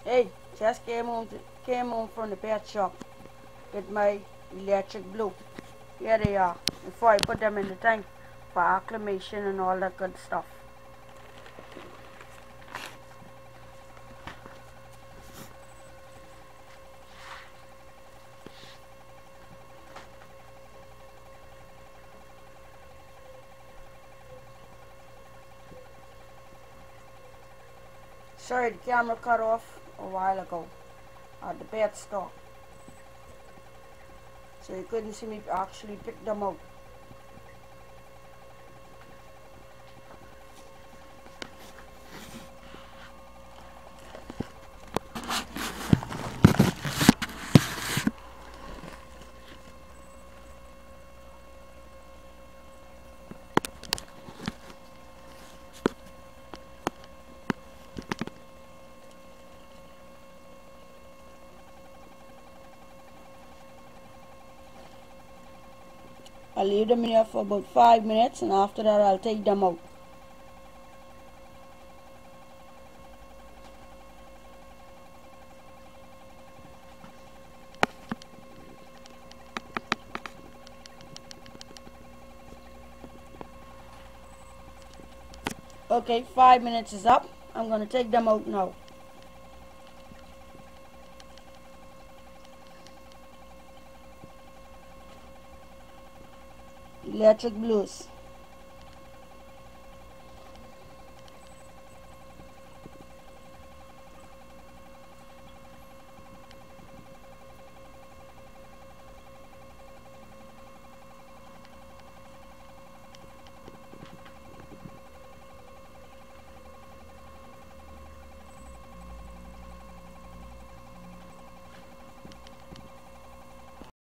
Hey, just came home from the pet shop with my electric blue. Here they are. Before I put them in the tank for acclimation and all that good stuff. Sorry, the camera cut off a while ago at the pet store, so you couldn't see me actually pick them out. I'll leave them in here for about 5 minutes, and after that I'll take them out. Okay, 5 minutes is up. I'm going to take them out now. Electric blues.